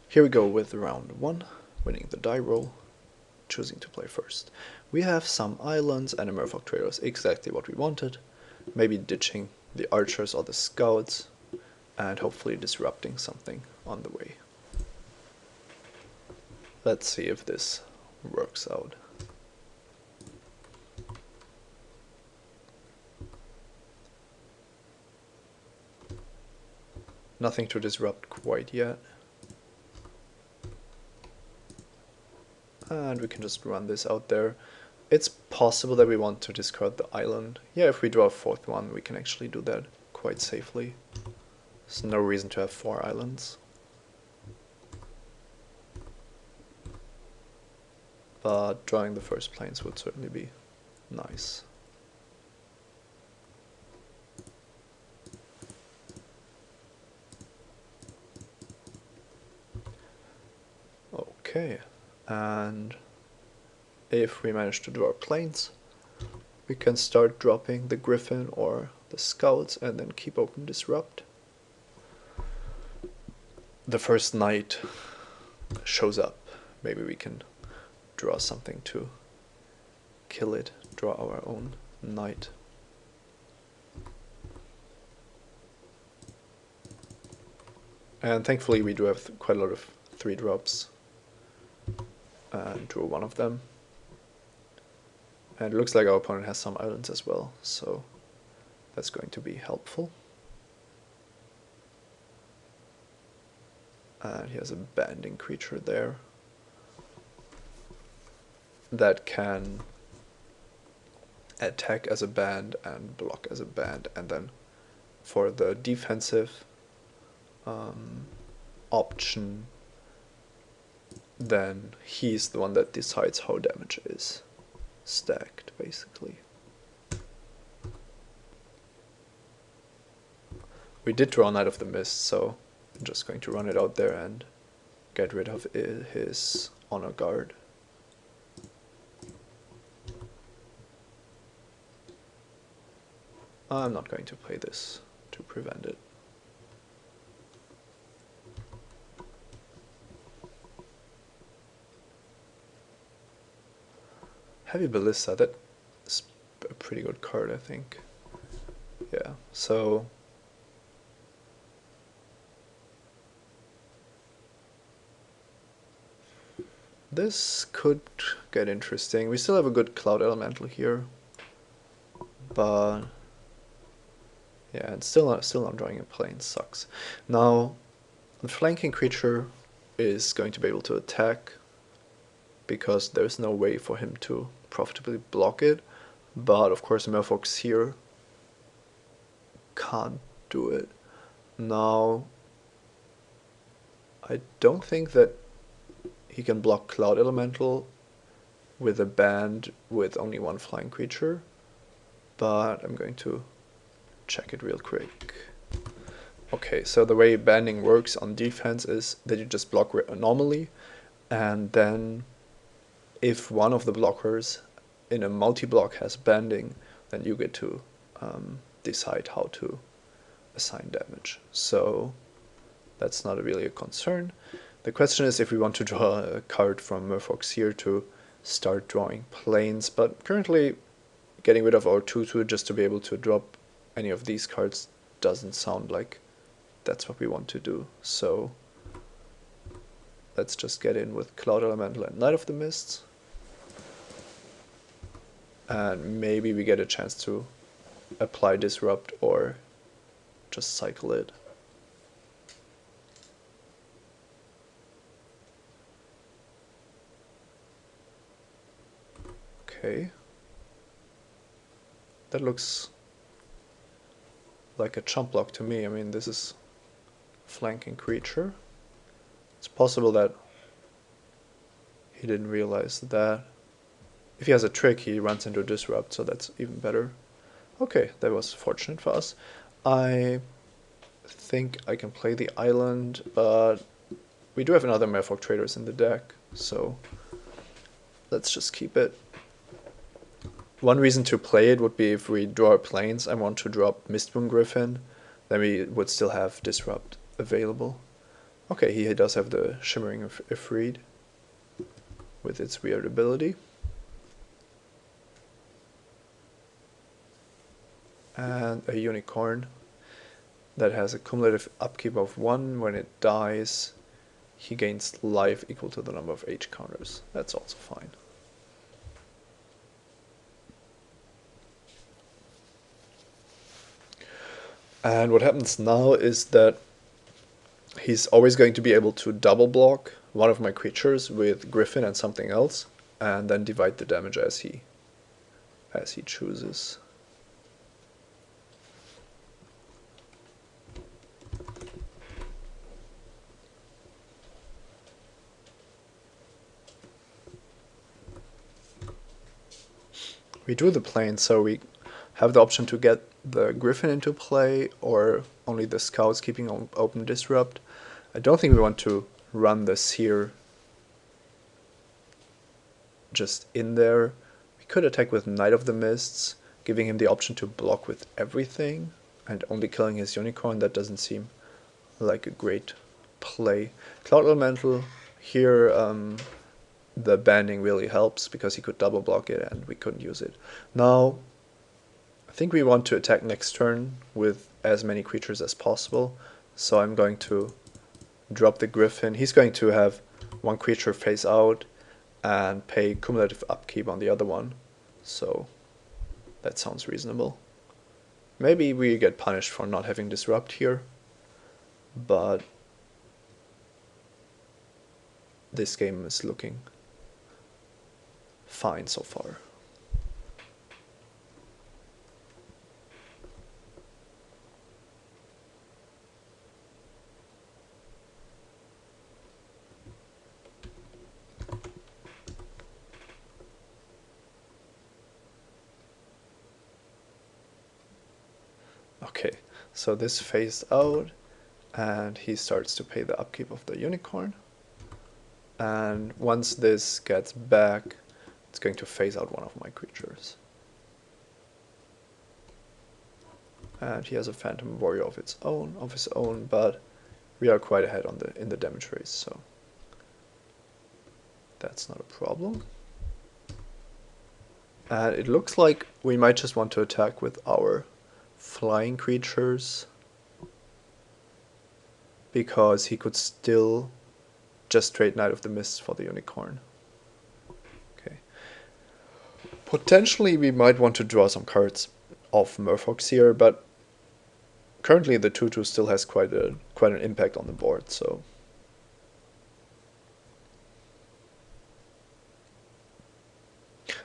Here we go with round 1, winning the die roll, choosing to play first. We have some islands and a Merfolk Traders, exactly what we wanted. Maybe ditching the archers or the scouts, and hopefully disrupting something on the way. Let's see if this works out. Nothing to disrupt quite yet. And we can just run this out there. It's possible that we want to discard the island. Yeah, if we draw a 4th one, we can actually do that quite safely. There's no reason to have 4 islands. But drawing the first plains would certainly be nice. Okay, and if we manage to draw plains, we can start dropping the griffin or the scouts and then keep open disrupt. The first knight shows up. Maybe we can draw something to kill it, draw our own knight. And thankfully we do have quite a lot of 3-drops, and drew one of them. And it looks like our opponent has some islands as well, so that's going to be helpful. And he has a banding creature there that can attack as a band and block as a band, and then for the defensive option, then he's the one that decides how damage is stacked, basically. We did draw Knight of the Mist, so I'm just going to run it out there and get rid of his honor guard. I'm not going to play this to prevent it. Heavy Ballista, that's a pretty good card, I think. Yeah, so this could get interesting. We still have a good Cloud Elemental here, but yeah, and still not drawing a plane sucks. Now, the flanking creature is going to be able to attack because there's no way for him to profitably block it, but of course Merfolk's here can't do it. Now, I don't think that he can block Cloud Elemental with a band with only 1 flying creature, but I'm going to check it real quick. Okay, so the way banding works on defense is that you just block normally, and then if one of the blockers in a multi-block has banding, then you get to decide how to assign damage. So that's not really a concern. The question is if we want to draw a card from Merfolk's here to start drawing planes, but currently getting rid of our 2/2 just to be able to drop any of these cards doesn't sound like that's what we want to do. So let's just get in with Cloud Elemental and Knight of the Mists. And maybe we get a chance to apply Disrupt or just cycle it. Okay. That looks like a chump block to me. I mean, this is flanking creature. It's possible that he didn't realize that. If he has a trick, he runs into Disrupt, so that's even better. Okay, that was fortunate for us. I think I can play the island, but we do have another Merfolk Traders in the deck, so let's just keep it. One reason to play it would be if we draw planes and want to drop Mistmoon Griffin, then we would still have Disrupt available. Okay, he does have the Shimmering Ifrit with its weird ability. And a unicorn that has a cumulative upkeep of 1. When it dies, he gains life equal to the number of H counters. That's also fine. And what happens now is that he's always going to be able to double block one of my creatures with Griffin and something else, and then divide the damage as he chooses. We drew the plane, so we have the option to get the Griffin into play or only the Scouts, keeping open Disrupt. I don't think we want to run the Seer just in there. We could attack with Knight of the Mists, giving him the option to block with everything and only killing his Unicorn. That doesn't seem like a great play. Cloud Elemental here, the banding really helps because he could double block it and we couldn't use it. Now, I think we want to attack next turn with as many creatures as possible. So I'm going to drop the Griffin. He's going to have one creature face out and pay cumulative upkeep on the other one. So that sounds reasonable. Maybe we get punished for not having Disrupt here, but this game is looking fine so far. Okay, so this phased out and he starts to pay the upkeep of the Unicorn. And once this gets back, it's going to phase out one of my creatures. And he has a Phantom Warrior of his own, but we are quite ahead on in the damage race, so that's not a problem. And it looks like we might just want to attack with our flying creatures, because he could still just trade Knight of the Mists for the Unicorn. Okay. Potentially we might want to draw some cards off Murphox here, but currently the 2/2 still has quite an impact on the board, so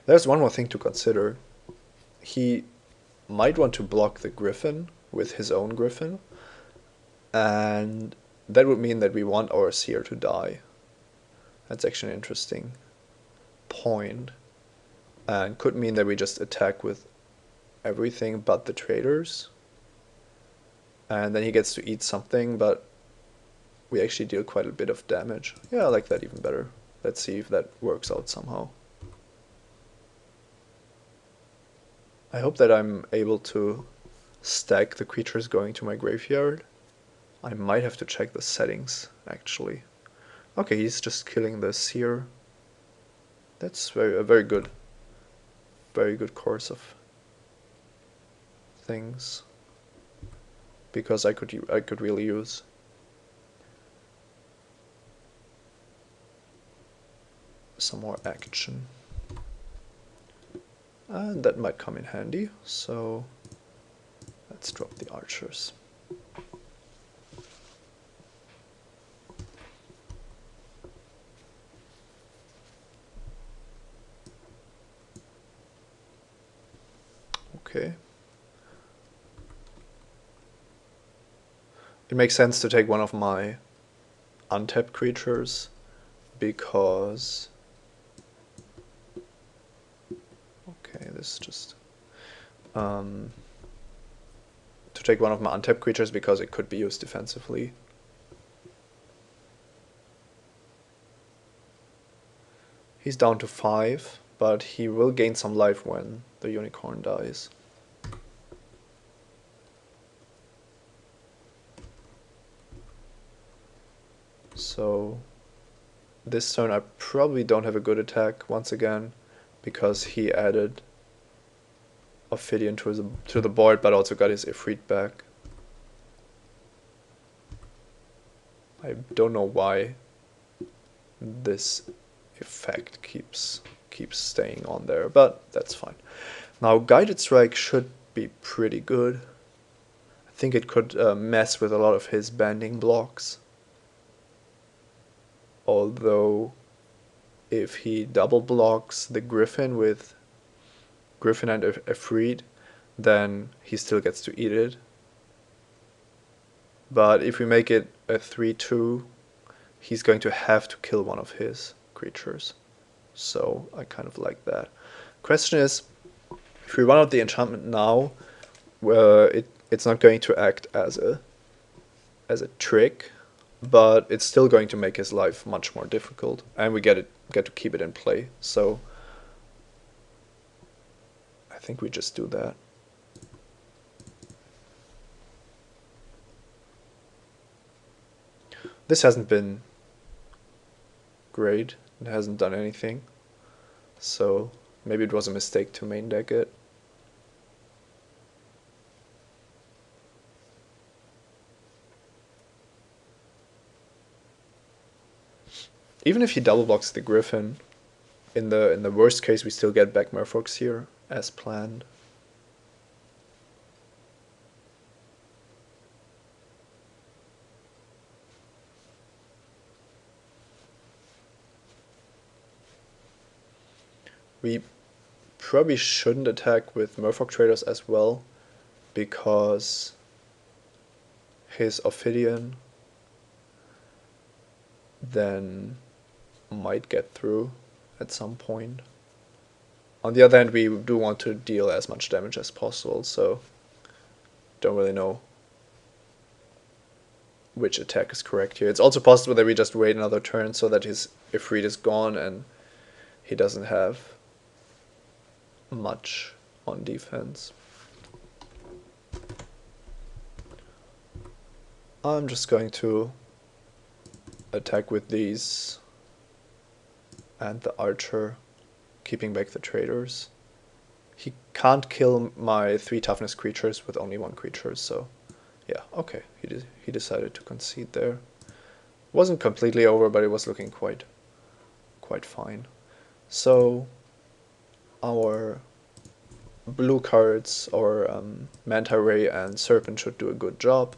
there's one more thing to consider. He might want to block the Griffin with his own Griffin, and that would mean that we want our Seer to die. That's actually an interesting point, and could mean that we just attack with everything but the traders, and then he gets to eat something, but we actually deal quite a bit of damage. Yeah, I like that even better. Let's see if that works out somehow. I hope that I'm able to stack the creatures going to my graveyard. I might have to check the settings, actually. Okay, he's just killing the Seer. That's a very good course of things, because I could really use some more action. And that might come in handy, so let's drop the archers. Okay. It makes sense to take one of my untapped creatures, because okay, this is just to take one of my untapped creatures because it could be used defensively. He's down to 5, but he will gain some life when the Unicorn dies. So this turn I probably don't have a good attack once again, because he added Ophidian to the board, but also got his Ifrit back. I don't know why this effect keeps staying on there, but that's fine. Now Guided Strike should be pretty good. I think it could mess with a lot of his banding blocks. Although if he double blocks the Griffin with Griffin and Ifrit, then he still gets to eat it. But if we make it a 3-2, he's going to have to kill one of his creatures. So I kind of like that. Question is, if we run out the enchantment now, it's not going to act as a trick, but it's still going to make his life much more difficult, and we get to keep it in play. So I think we just do that. This hasn't been great. It hasn't done anything. So maybe it was a mistake to main deck it. Even if he double blocks the Griffin, in the worst case we still get back Merfolk's here as planned. We probably shouldn't attack with Merfolk traders as well, because his Ophidian then might get through at some point. On the other hand, we do want to deal as much damage as possible, so don't really know which attack is correct here. It's also possible that we just wait another turn so that his Ifrit is gone and he doesn't have much on defense. I'm just going to attack with these and the archer, keeping back the traders. He can't kill my 3 toughness creatures with only 1 creature, so yeah, okay, he decided to concede there. Wasn't completely over, but it was looking quite fine. So our blue cards, or Manta Ray and Serpent, should do a good job.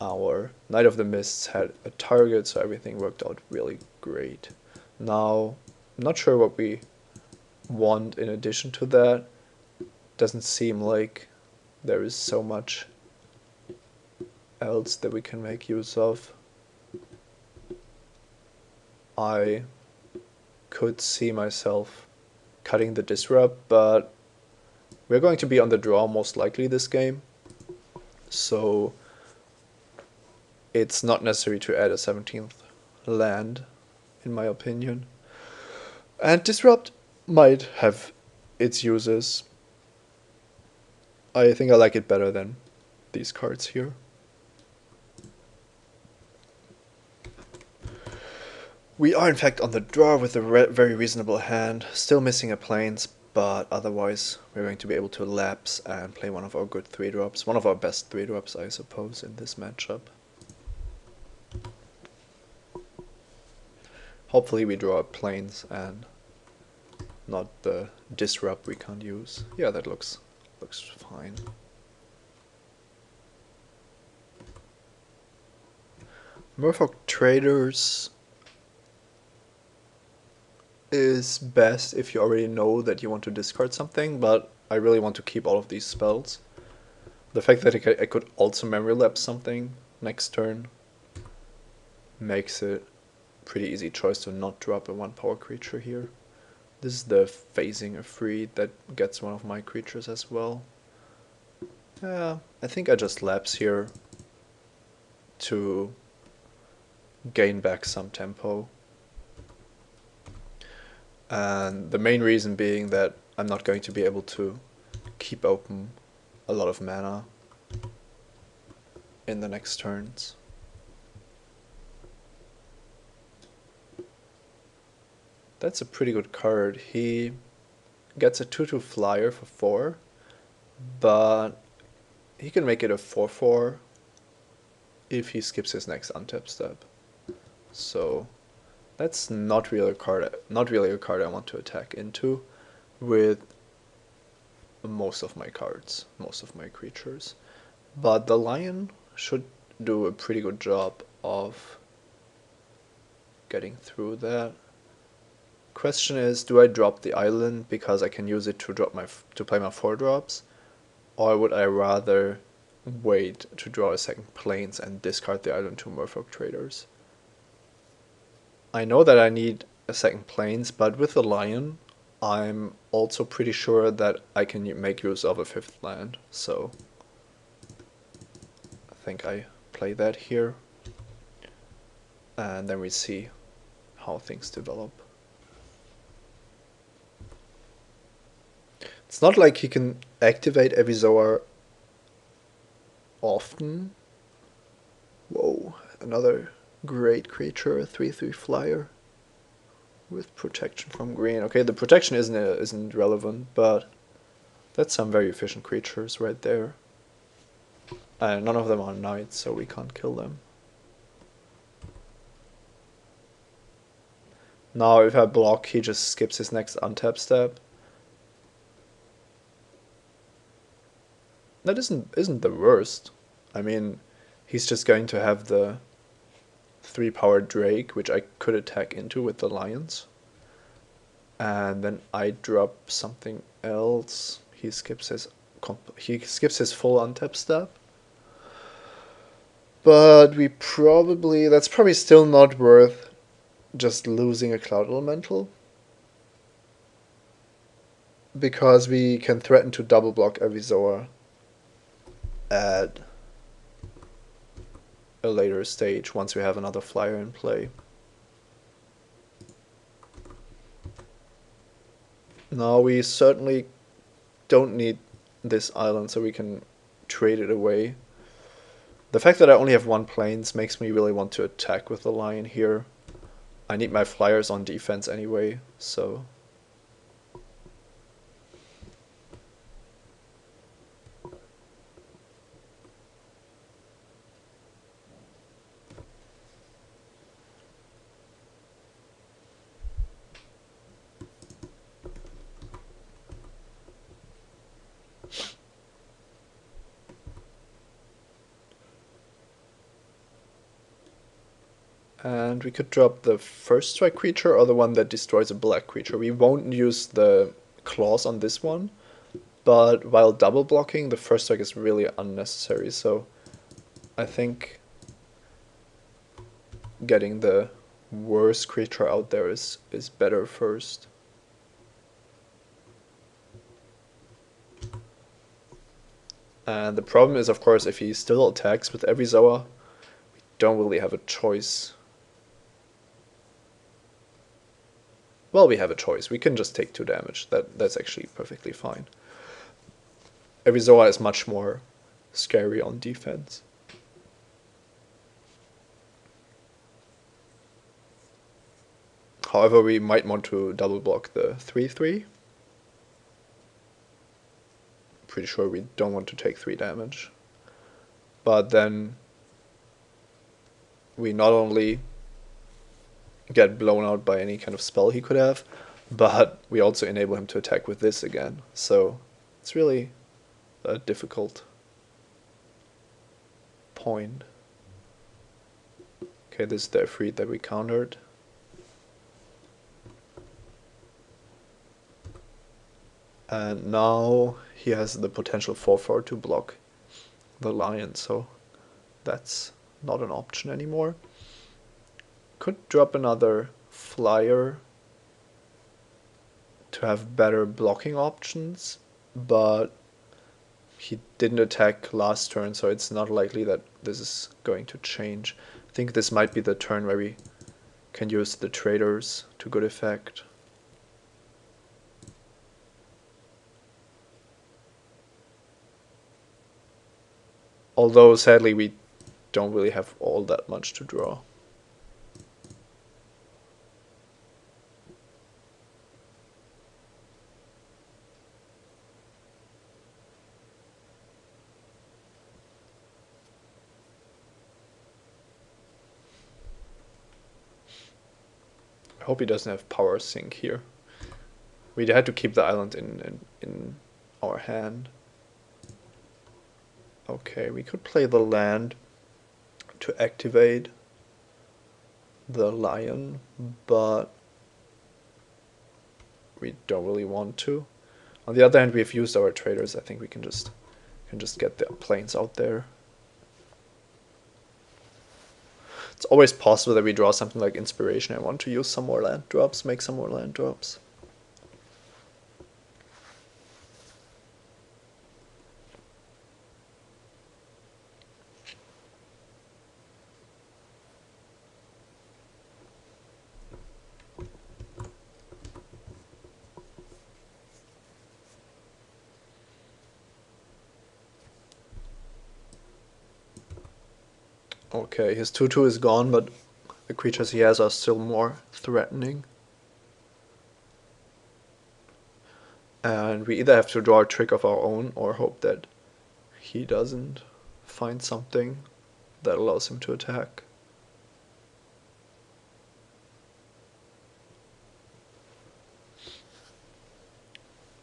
Our Knight of the Mists had a target, so everything worked out really great. Now, I'm not sure what we want in addition to that. Doesn't seem like there is so much else that we can make use of. I could see myself cutting the Disrupt, but we're going to be on the draw most likely this game, so it's not necessary to add a 17th land, in my opinion. And Disrupt might have its uses. I think I like it better than these cards here. We are in fact on the draw with a very reasonable hand, still missing a Plains, but otherwise we're going to be able to lapse and play one of our good 3-drops, one of our best 3-drops I suppose in this matchup. Hopefully we draw up Plains and not the Disrupt we can't use. Yeah, that looks fine. Merfolk Traders is best if you already know that you want to discard something, but I really want to keep all of these spells. The fact that I could also memory lapse something next turn makes it a pretty easy choice to not drop a 1-power creature here. This is the phasing Ifrit that gets one of my creatures as well. Yeah, I think I just lapse here to gain back some tempo. And the main reason being that I'm not going to be able to keep open a lot of mana in the next turns. That's a pretty good card. He gets a 2/2 flyer for 4, but he can make it a 4/4 if he skips his next untap step. So that's not really a card I want to attack into with most of my cards, most of my creatures. But the lion should do a pretty good job of getting through that. Question is, do I drop the island because I can use it to play my 4-drops, or would I rather wait to draw a second plains and discard the island to Merfolk traders? I know that I need a second plains, but with the lion, I'm also pretty sure that I can make use of a 5th land, so I think I play that here, and then we see how things develop. It's not like he can activate Avizoar often. Whoa, another great creature, a 3/3 flyer with protection from green. Okay, the protection isn't relevant, but that's some very efficient creatures right there. And none of them are knights, so we can't kill them. Now if I block, he just skips his next untap step. That isn't the worst. I mean, he's just going to have the 3-power Drake, which I could attack into with the lions. And then I drop something else. He skips his full untap step. But that's probably still not worth just losing a Cloud Elemental, because we can threaten to double block Avizoa at a later stage once we have another flyer in play. Now we certainly don't need this island, so we can trade it away. The fact that I only have 1 plains makes me really want to attack with the lion here. I need my flyers on defense anyway, so... And we could drop the first strike creature or the one that destroys a black creature. We won't use the claws on this one, but while double blocking, the first strike is really unnecessary, so I think getting the worst creature out there is better first. And the problem is, of course, if he still attacks with Avizoa, we don't really have a choice. Well, we have a choice. We can just take 2 damage. That's actually perfectly fine. Avizoa is much more scary on defense. However, we might want to double block the 3/3. Pretty sure we don't want to take 3 damage. But then we not only get blown out by any kind of spell he could have, but we also enable him to attack with this again. So it's really a difficult point. Okay, this is the Efreet that we countered. And now he has the potential 4/4 to block the lion, so that's not an option anymore. Could drop another flyer to have better blocking options, but he didn't attack last turn, so it's not likely that this is going to change. I think this might be the turn where we can use the traders to good effect. Although sadly we don't really have all that much to draw. hope he doesn't have power sink here. We had to keep the island in our hand. Okay, we could play the land to activate the lion, but we don't really want to. On the other hand, we've used our traders. I think we can just get the planes out there. It's always possible that we draw something like inspiration and want to use some more land drops, make some more land drops. Okay, his 2/2 is gone, but the creatures he has are still more threatening. And we either have to draw a trick of our own or hope that he doesn't find something that allows him to attack.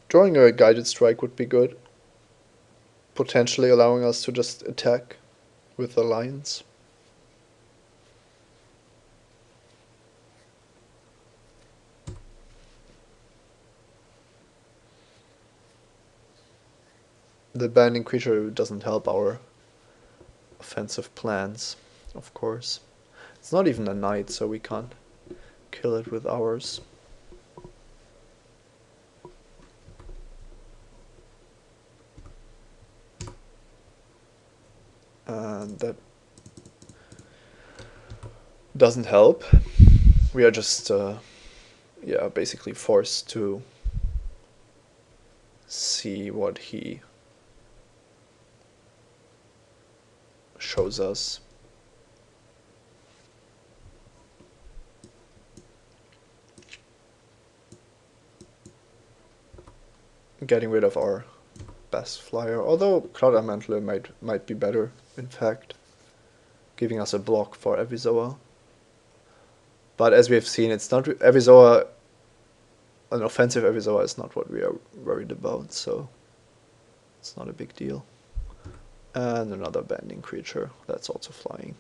Drawing a guided strike would be good, potentially allowing us to just attack with the lions. The banding creature doesn't help our offensive plans, of course. It's not even a knight, so we can't kill it with ours. And that doesn't help. We are just, yeah, basically forced to see what he shows us. Getting rid of our best flyer, although Cloud Elemental might be better, in fact, giving us a block for Avizoa. But as we have seen, it's not Avizoa. An offensive Avizoa is not what we are worried about, so it's not a big deal. And another bending creature that's also flying.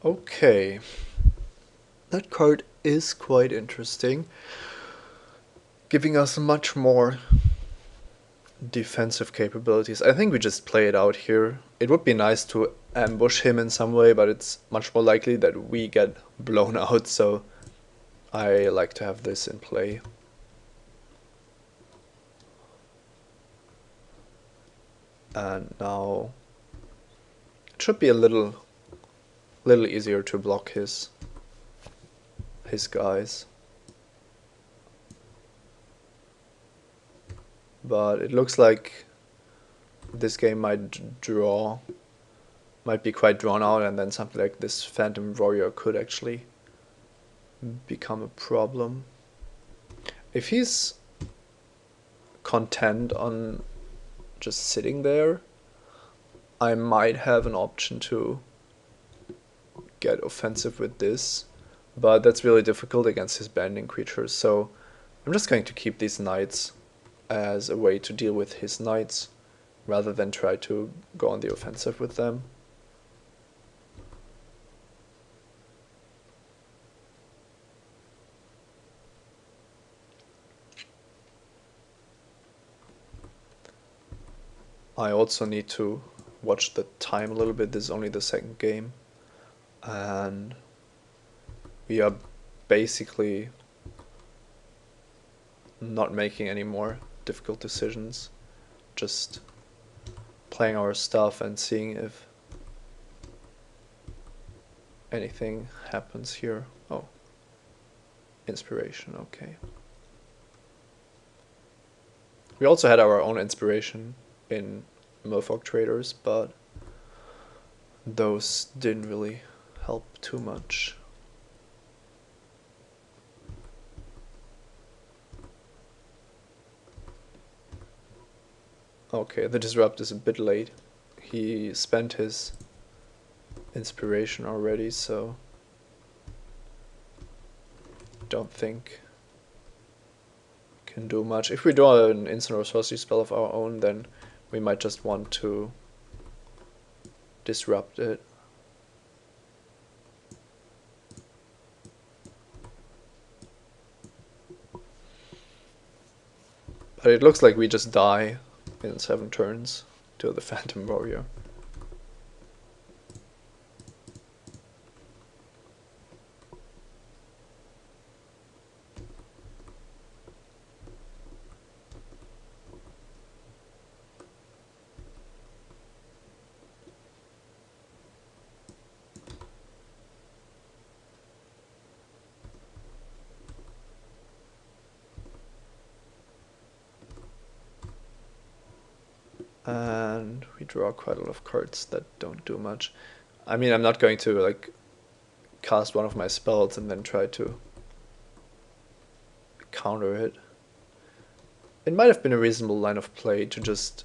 Okay, that card is quite interesting, giving us much more defensive capabilities. I think we just play it out here. It would be nice to ambush him in some way, but it's much more likely that we get blown out, so I like to have this in play. And now it should be a little easier to block his guys. But it looks like this game might be quite drawn out, and then something like this Phantom Warrior could actually become a problem. If he's content on just sitting there, I might have an option to get offensive with this, but that's really difficult against his banding creatures, so I'm just going to keep these knights as a way to deal with his knights rather than try to go on the offensive with them. I also need to watch the time a little bit. This is only the second game, and we are basically not making any more difficult decisions, just playing our stuff and seeing if anything happens here. Oh, inspiration, okay. We also had our own inspiration in Merfolk traders, but those didn't really help too much. Okay, the disrupt is a bit late. He spent his inspiration already, so don't think can do much. If we draw an instant or sorcery spell of our own, then we might just want to disrupt it. But it looks like we just die in 7 turns to the Phantom Warrior. And we draw quite a lot of cards that don't do much. I mean, I'm not going to like cast one of my spells and then try to counter it. It might have been a reasonable line of play to just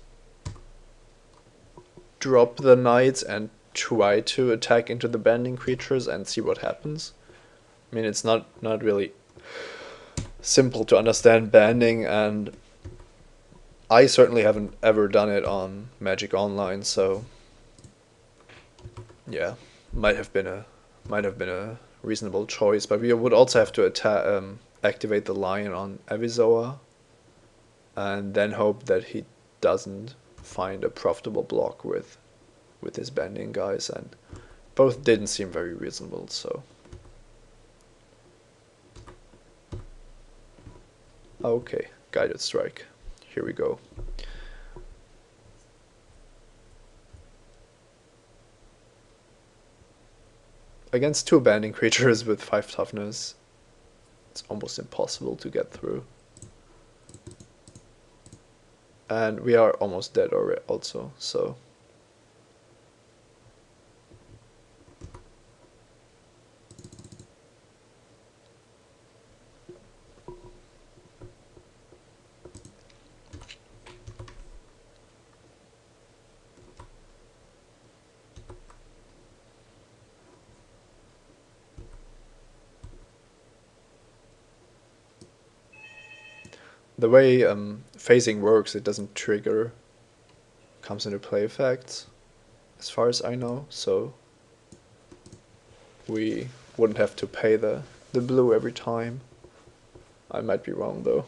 drop the knights and try to attack into the banding creatures and see what happens. I mean, it's not really simple to understand banding, and I certainly haven't ever done it on Magic Online, so yeah, might have been a reasonable choice. But we would also have to activate the lion on Avizoa, and then hope that he doesn't find a profitable block with his banding guys, and both didn't seem very reasonable. So okay, guided strike. Here we go. Against 2 banding creatures with 5 toughness, it's almost impossible to get through. And we are almost dead already also, so the way phasing works, it doesn't trigger comes into play effects, as far as I know, so we wouldn't have to pay the blue every time. I might be wrong though.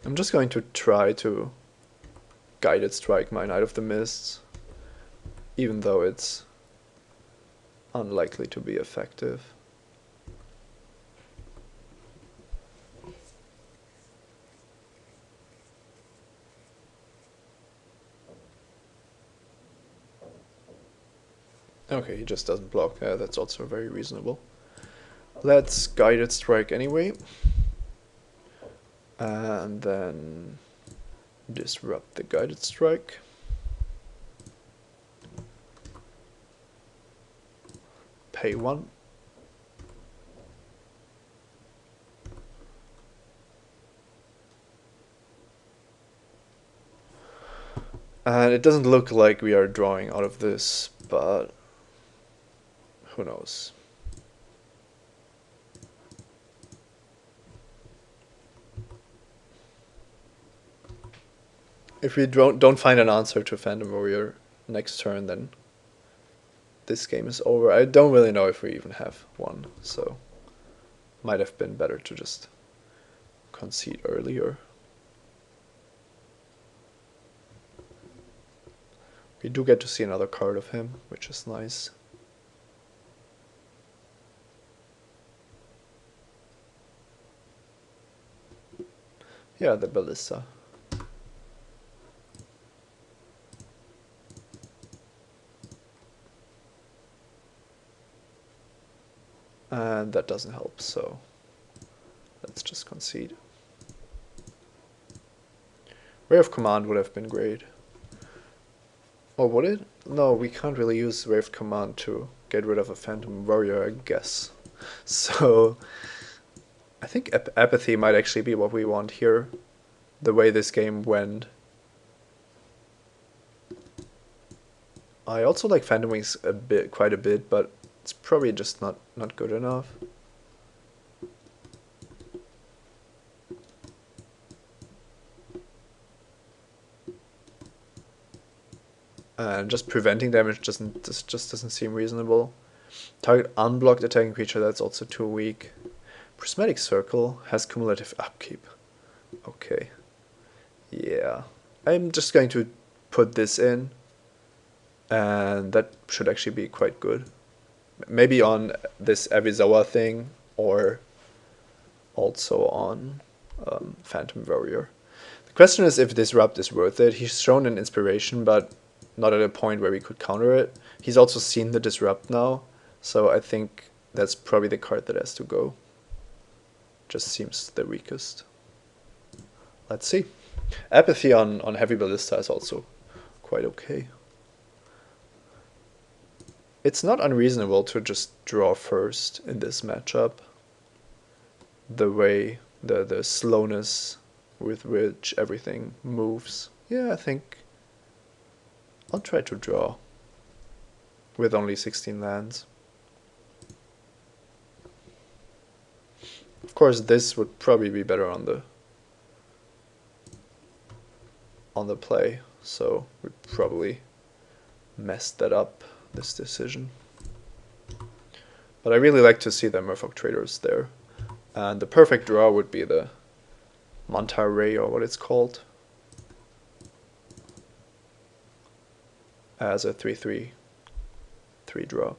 I'm just going to try to guided strike my Knight of the Mists, even though it's unlikely to be effective. Okay, he just doesn't block. Yeah, that's also very reasonable. Let's guided strike anyway. And then disrupt the guided strike. Pay 1. And it doesn't look like we are drawing out of this, but who knows. If we don't find an answer to Phantom Warrior next turn, then this game is over. I don't really know if we even have one, so might have been better to just concede earlier. We do get to see another card of him, which is nice. Yeah, the Ballista. And that doesn't help, so let's just concede. Ray of Command would have been great. Or would it? No, we can't really use Ray of Command to get rid of a Phantom Warrior, I guess. So I think Apathy might actually be what we want here, the way this game went. I also like Phantom Wings quite a bit, but it's probably just not good enough. And just preventing damage just doesn't seem reasonable. Target unblocked attacking creature, that's also too weak. Prismatic Circle has cumulative upkeep. Okay. Yeah. I'm just going to put this in, and that should actually be quite good. Maybe on this Avizawa thing, or also on Phantom Warrior. The question is if Disrupt is worth it. He's shown an inspiration, but not at a point where we could counter it. He's also seen the Disrupt now, so I think that's probably the card that has to go. Just seems the weakest. Let's see. Apathy on Heavy Ballista is also quite okay. It's not unreasonable to just draw first in this matchup. The way, the slowness with which everything moves. Yeah, I think I'll try to draw with only 16 lands. Of course, this would probably be better on the play, so we probably messed that up, this decision. But I really like to see the Merfolk Traders there. And the perfect draw would be the Manta Ray, or what it's called, as a 3/3 3-drop.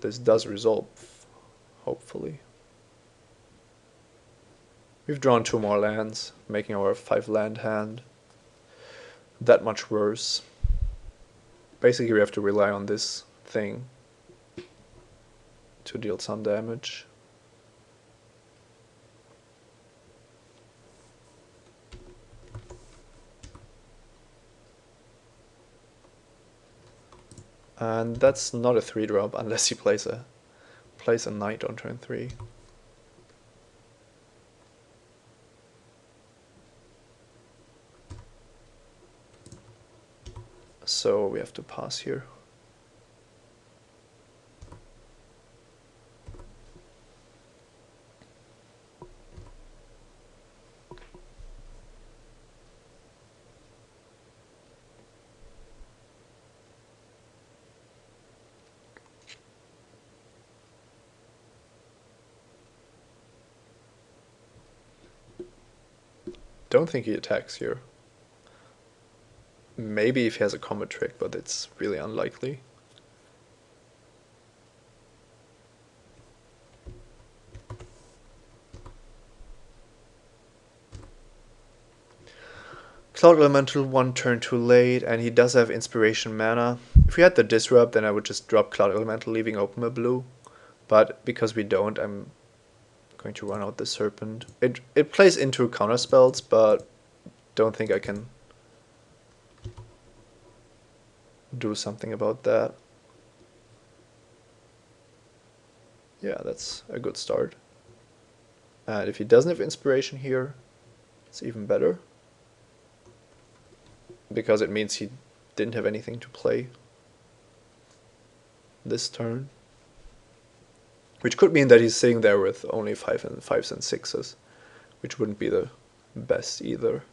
This does resolve, hopefully. We've drawn 2 more lands, making our 5-land hand that much worse. Basically, we have to rely on this thing to deal some damage. And that's not a 3-drop unless he plays a knight on turn 3. So we have to pass here. Don't think he attacks here. Maybe if he has a combat trick, but it's really unlikely. Cloud Elemental 1 turn too late, and he does have Inspiration mana. If we had the Disrupt, then I would just drop Cloud Elemental, leaving open a blue. But because we don't, I'm going to run out the Serpent. It plays into counter spells, but don't think I can do something about that. Yeah, that's a good start. And if he doesn't have Inspiration here, it's even better, because it means he didn't have anything to play this turn. Which could mean that he's sitting there with only 5s and 6s, which wouldn't be the best either,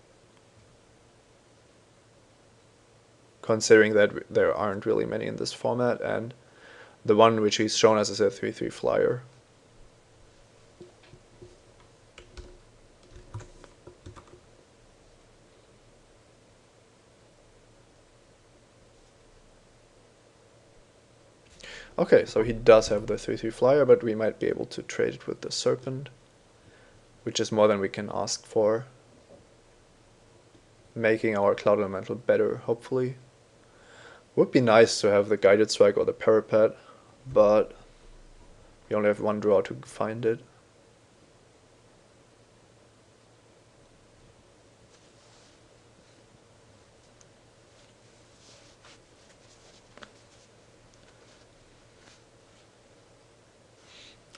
considering that there aren't really many in this format, and the one which he's shown us is a 3/3 flyer. Okay, so he does have the 3/3 flyer, but we might be able to trade it with the Serpent, which is more than we can ask for, making our Cloud Elemental better, hopefully. Would be nice to have the guided strike or the parapet, but we only have one draw to find it.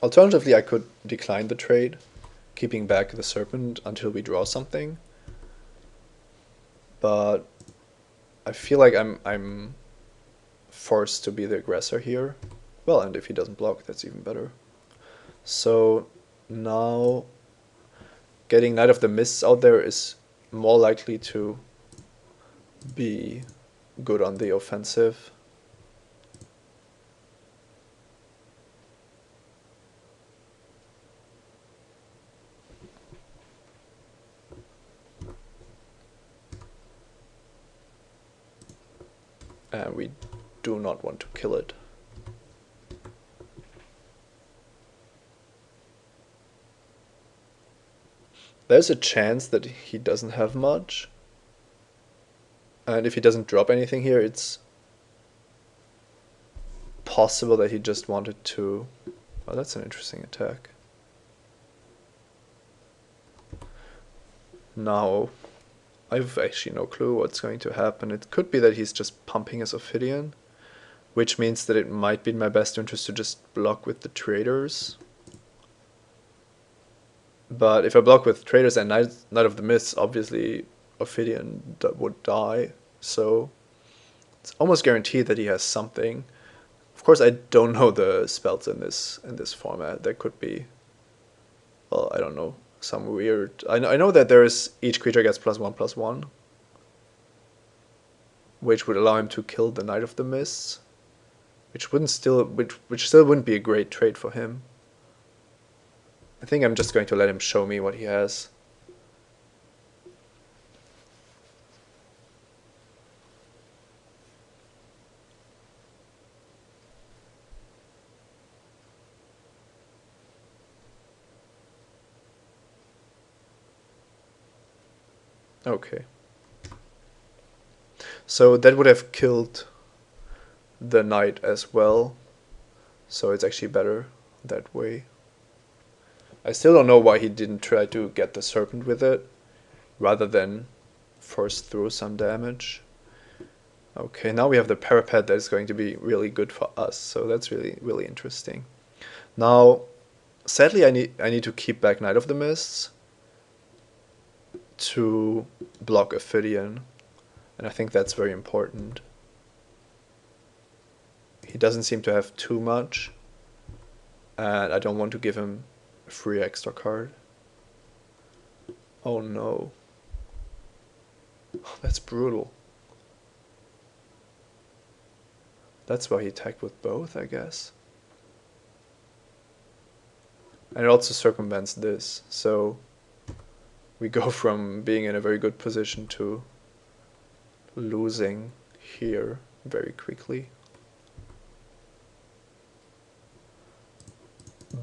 Alternatively, I could decline the trade, keeping back the serpent until we draw something. But I feel like I'm forced to be the aggressor here. Well, and if he doesn't block, that's even better. So now getting Knight of the Mists out there is more likely to be good on the offensive. And we do not want to kill it. There's a chance that he doesn't have much. And if he doesn't drop anything here, it's possible that he just wanted to... Well, that's an interesting attack. Now, I've actually no clue what's going to happen. It could be that he's just pumping his Ophidian, which means that it might be in my best interest to just block with the traders. But if I block with traders and Knight of the Mists, obviously Ophidian would die. So it's almost guaranteed that he has something. Of course, I don't know the spells in this format. There could be, well, I don't know, some weird. I know that there is each creature gets +1/+1, which would allow him to kill the Knight of the Mists, which still wouldn't be a great trade for him. I think I'm just going to let him show me what he has. Okay. So that would have killed the knight as well. So it's actually better that way. I still don't know why he didn't try to get the serpent with it, rather than force through some damage. Okay, now we have the parapet that is going to be really good for us, so that's really interesting. Now, sadly, I need to keep back Knight of the Mists to block Ophidian, and I think that's very important. He doesn't seem to have too much, and I don't want to give him a free extra card. Oh no. That's brutal. That's why he attacked with both, I guess. And it also circumvents this, so we go from being in a very good position to losing here very quickly.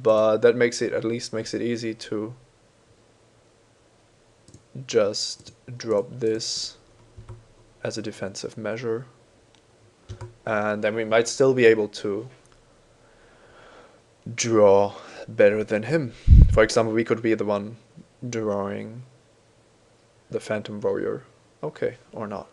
But that at least makes it easy to just drop this as a defensive measure. And then we might still be able to draw better than him. For example, we could be the one drawing the Phantom Warrior. Okay, or not.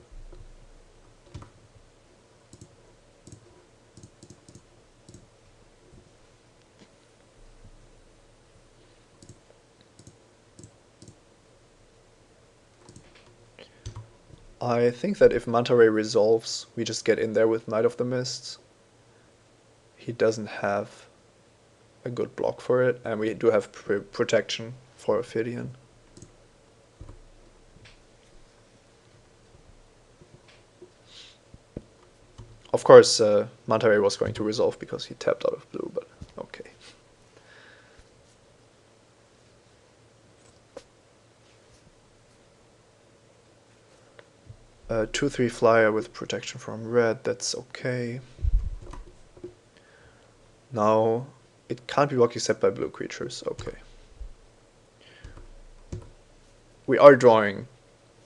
I think that if Manta Ray resolves, we just get in there with Knight of the Mists. He doesn't have a good block for it, and we do have protection for Ophidian. Of course, Manta Ray was going to resolve because he tapped out of blue, but okay. 2/3 flyer with protection from red, that's okay. Now, it can't be blocked except by blue creatures, okay. We are drawing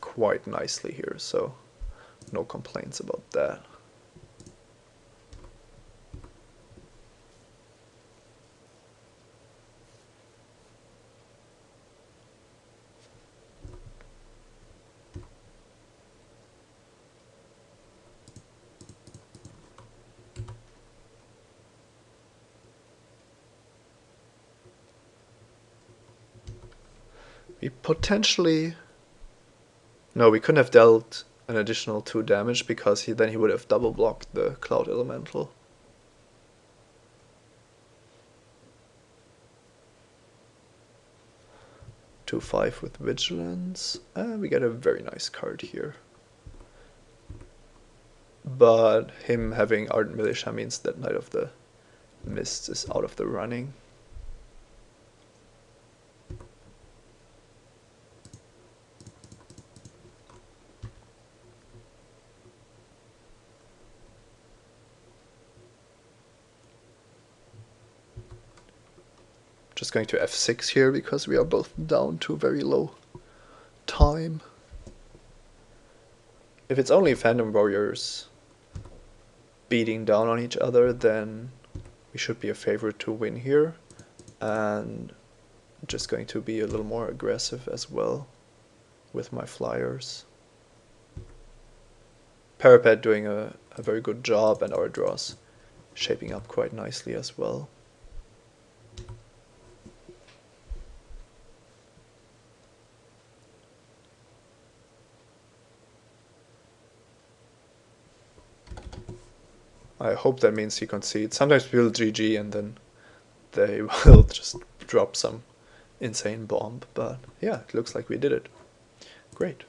quite nicely here, so no complaints about that. We potentially... No, we couldn't have dealt an additional 2 damage because then he would have double blocked the Cloud Elemental. 2/5 with Vigilance, and we get a very nice card here. But him having Ardent Militia means that Knight of the Mist is out of the running. Just going to f6 here because we are both down to very low time. If it's only Phantom Warriors beating down on each other, then we should be a favorite to win here. And just going to be a little more aggressive as well with my flyers. Parapet doing a very good job, and our draws shaping up quite nicely as well. I hope that means he concedes. Sometimes people GG and then they will just drop some insane bomb. But yeah, it looks like we did it. Great.